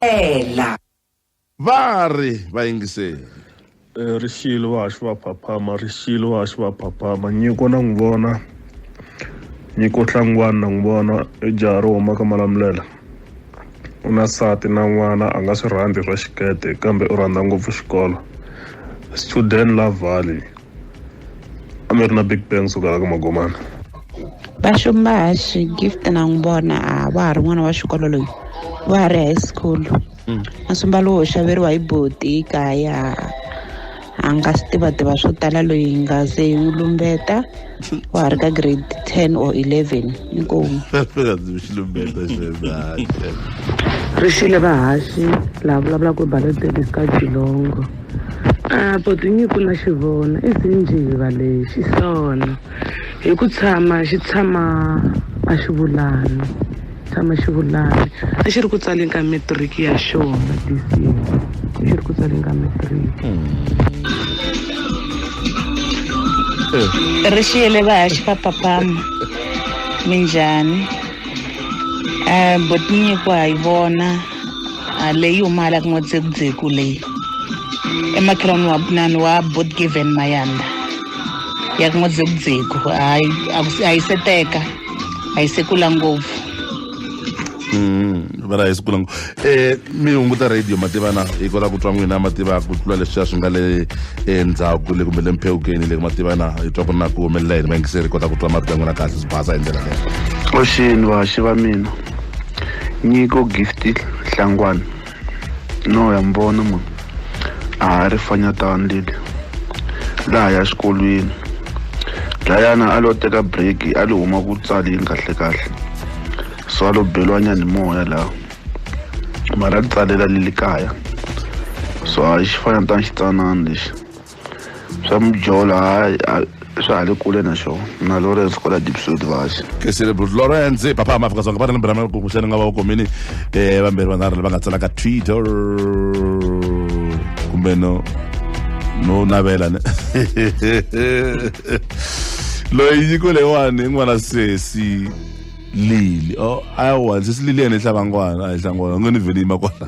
ela vari vayingiseli Rixile wa ha xi va phaphama rixile wa ha xi va phaphama nyiko na n'wi vona nyiko tlangwani na n'wi vona i jaha ro huma ka Malamulela u na nsati na n'wana a nga swi rhandzi swa xikete kambe u rhandza ngopfu xikolo student Love Valley a mi ri na Big Bang sukaka ka Magomana. Baxumbaxi Gift na n'wi vona a wa ha ri n'wana wa xikolo loyi wa ha ri high school masumba lowo xaveriwa hi boti kaya a nga swi tiva swo tala loyi nga se n'wi lumbeta wa ha ri ka grade 10 or 11 inkomu Rixile vahaxi lava vulavulaka hi Balotellis ka Dzilongo boti nyiko na xi vona i zinjiva lexi sona hi ku xi tshama a xi vulani a xi ri ku tsaleni ka matric ya xona this year xi ri ku tsaleni ka matric. Rixile vahaxi va papama minjhani boti nyiko ha yi vona leyi humalaka n'watsekudzeku leyi emakhelwani wa bunani wa bot given Mayanda ya ku n'watsekudzeku a yi seteka a yi sekula ngopfu vara hi siku langu mi hunguta radio mativana hi kota ku twa n'wina mativa ku tlula leswiya swi nga le endzhaku le kumbe le mphewukeni le mativana hi twa ku na ku humelela yini vayingiseri kota ku twa marito ya n'wina kahle swi basa hi ndlela leyo. Oxini vahaxi va mina nyiko Gift Hlangwane no ya mbona munhu a ha ri fanyatani leli laha ya xikolweni dlayana a lo teka break a lo huma ku tsaleni kahle so a lo beliwa nyani moya laha mara ri tsalela leli kaya so a xi fanyatani xitsanana lexi swa mujola swa ha le kule na xona na Lawrence kola Deepsud vahaxi ke celebrate Lawrence papa ma Afrika-Dzonga va ri nambara ma ku xana nga va komini vambirhi vanharhu lava nga tsala ka Twitter kumbe no navela ne loyi nyiko leyiwani i n'wana Sesi Lili ayiwa Sesi Lili yena i hlabangwana a hi hlangwana ngo ni vhele yima kwala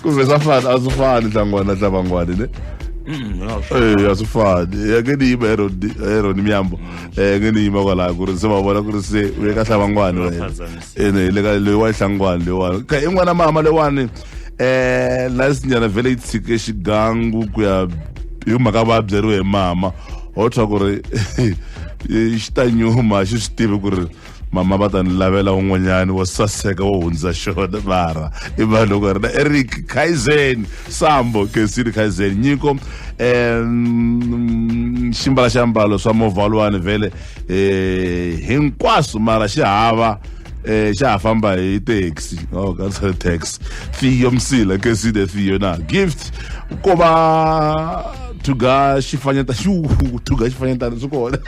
kumbe swa fana a swi fani hlangwana hlabangwana ne a swi fani ya nge ni yima Heron Miyambo nge ni yima kwalaha ku ri se va vona ku ri se u ye ka hlabangwana wena ene le ka loyi wa hlangwana leyiwani ka i n'wana mama leyiwani lasinyana vhele yi tshike xigangu ku ya hi mhaka va byeriwe hi mama ho thwa ku ri xi ta nyuma xi swi tivi ku ri mama va ta ni lavela un'wanyani wo saseka wo hundza xona mara i vanhu loko ri na Eric Kaizen Sambo Kesini Kaizen nyiko ximbala xiambalo swa movha woluwani vhele hinkwaswo mara xi hava xa ha famba hi taxi ka taxi Fiyo Msila Kesini Fiyo na Gift ko va tuga xifanyeta tuga xifanyetani swi kona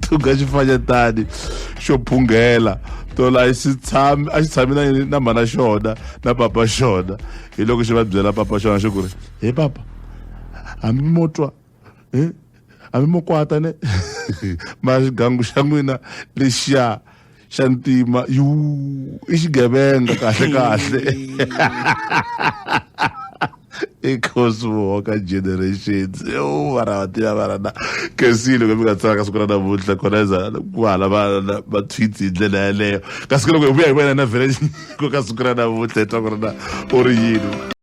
tuga xifanyetani xo phungela tola a xi tshami na mhana xona na papa xona hi loko xi va byela papa xona xo ku ri he papa hambi mo twa hambi mo kwata ne ma xigangu xa n'wina lexiya xa ntima i xigevenga kahle Cosmo Generations varawativa varana Kesini loko mi nga tsaka siku ra namuntlha khoneza ku hala va tweets hi ndlela yaleyo kasi loko hi vuya hi vona na vhele ka siku ra namuntlha hi twa ku ri na u ri yini.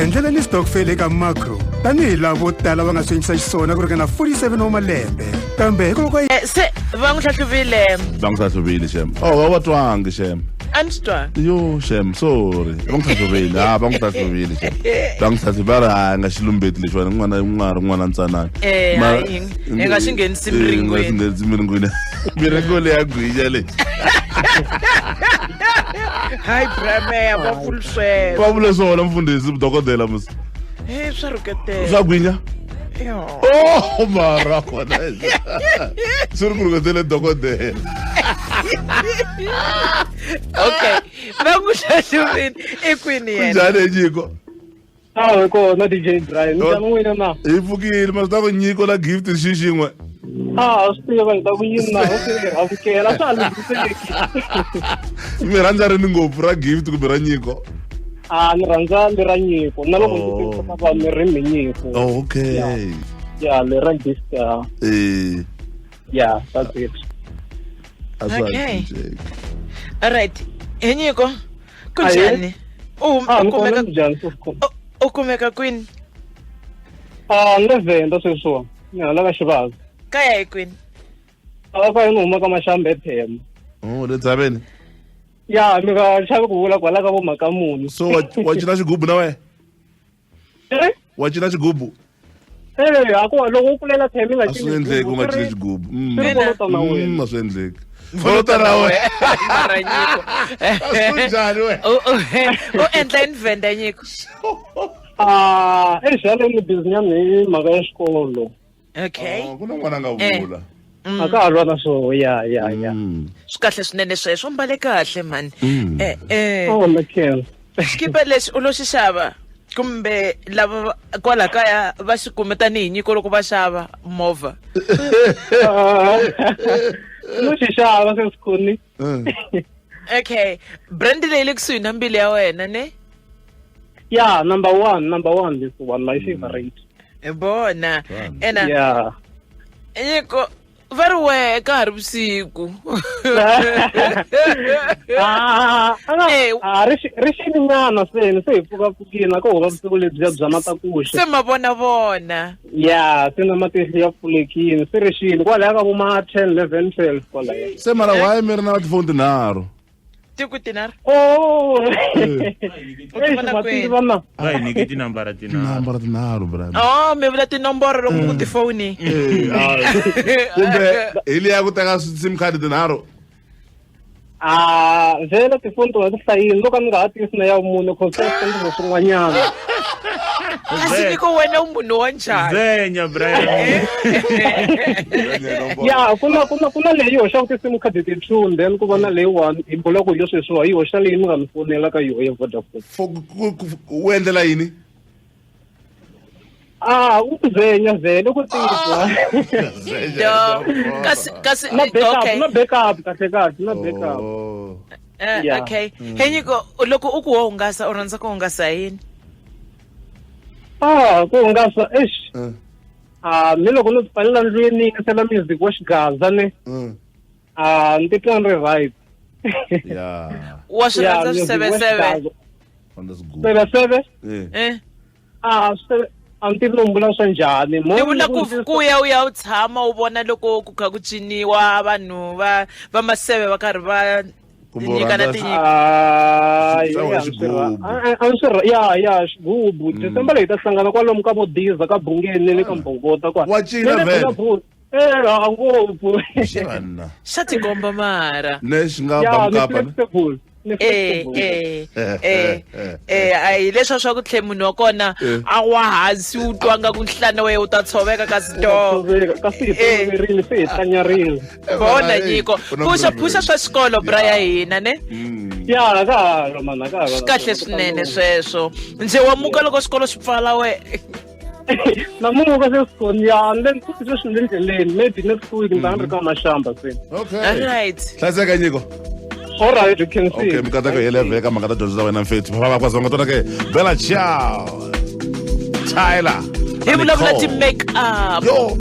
endlela ni stokvel eka macro tanihi lavo tala va nga swi endlisa xiswona ku ringana 47 wa malembe kambe hikokwako se va n'wi hlahluvile Bangisahlubile shem. Oh, awatwangi shem. a ni swi twa Yo shem, sorry. Bangisahlubile. Bangisahlubile shem. Bangisahlubile nga xilumbeti lexi n'wana ntsanana. hayi hi nga xi nghenisi miringweni Nghenisi miringweni. Miringo leyi ya gwinya leyi. hayi brameya va fuluswela Va vule swona mfundhisi dokodela mus. swa ruketela Swa gwinya? Yo. Oh, mara kona. Suri ku ruketela dokodela. okay va n'wi hlahluvile i kwini yena Njhani Nyiko? Hayi kona DJ Brian, njani n'wina na? Hi pfukile mas ta ku nyiko na gift xi xin'we. Swi tiva hi ta ku yini na, okay, amukela swa lunghiseleki. Mi rhandza rini ngopfu ra gift kumbe ra nyiko? Ni rhandza le ra nyiko, na loko ndzi tirhisa vanhu ri mi nyiko. Oh, okay. Yeah, le ra gift, yeah, that's it. Okay. Alright hi nyiko ku njhani Ni kona njhani swi u kumeka kwini ni le Venda sweswiwa, ni hala ka Xivaza. kaya hi kwini Ka yini huma ka Maxambe Phemu. Oh, le Dzaveni. Ya, mi nga chavi ku vula kwala ka vo Makamuni. So wa cina xigubu na we? Wa cina xigubu? Hakuva loko u kulela Phemu nga A swi endleki u nga cini xigubu. Swi bolota na wena. A swi endleki. Bolota na we. mara nyiko Njhani we? u endla yini Venda nyiko Exaleni business hi mhaka ya xikolo. okay Ku na n'wana nga vula. A ka ha lwa na swoho, ya. swi kahle swinene sweswo mbale kahle mani Makhensa. xikipa lexi u lo xi xava kumbe lava kwala kaya va xi kume tanihi nyiko loko va xava movha No xi xava sweswikhoni. okay brand leyi le kusuhi na mbili ya wena ne Ya, number one this one, my favorite. bona ena Yeah. nyiko va ri wehe ka ha ri vusiku Ri xininyana se hi pfukapfukile ka hova vusiku lebyiya bya matakuxa. se mavona Ya, se na matihlo ya pfulekile, se ri xile kwalaya ka vo ma 10, 11, 12 kwalaya. Se mara why mi ri na tifoni tinharhu? tiku tinharhu Matihlo vana. va hi nyiki tinambara tinharhu Nambara tinharhu brother. mi vula tinomboro loko ku tifoni Kumbe hi liya ku teka sim card tinharhu. Vhele tifoni to nga ti hlayini loko ni nga ha tisi na ya mune cause swi swin'wanyana. kasi nyiko wena u munhu wa njhani zenya Brian Ya, kuna leyi hoxaku ti-sim card ti-two, then ku va na leyiwani hi bula ku hi leswiwa hi hoxa leyi ni nga mi fonela ka yoho ya Vodacom. U endlela yini? U zenya vhele ku tirha. kasi Na okay backup kahle na backup. Oh. Yeah. okay he nyiko loko u ku wo hungasa u rhandza ku hungasa yini Ku hungasa mi loko ni pfalela ndlwini ni yingisela music wa xigaza ni ni titwa ni ri right. Yeah. wa swi rhandza swiseveseve On this good. Seveseve? Yeah. A ni tivi no mbula swa njhani. ni vula ku ya u ya u tshama u vona loko ku kha ku ciniwa vanhu va maseve va karhi va nyikana tinyiko ya xigubu December leyi ta hlangana kwalomu ka Modiza ka Bungeni le ka Mbongota kwa Wa cina vhele? Ngopfu. Xana. xa tikomba mara Ne xi nga Ya, ba ni mukapa. flexible. a hi leswa swa ku tlhe munhu wa kona a wa hansi u twanga ku nhlana wehe u ta tshoveka kasi Kasi hi toverile se hi tlanyarile. bona nyiko phusha swa xikolo braya hina ne Ya, ka halo mana ka halo. swi kahle swinene sweswo ndzi wa muka loko xikolo xi pfala we Namuka sesikhona ya, then futhi sweswi ndleleni, maybe next week ni ta ni ri ka Mashamba se. Okay. alright Hlayiseka nyiko. All right, you can see. Okay, mikateko hi le vheka mhaka ta dyondzo ta wena mfethu. Papa va kwazonga tona ke. Bella ciao. Tyler. hi vulavula ti make up Yo.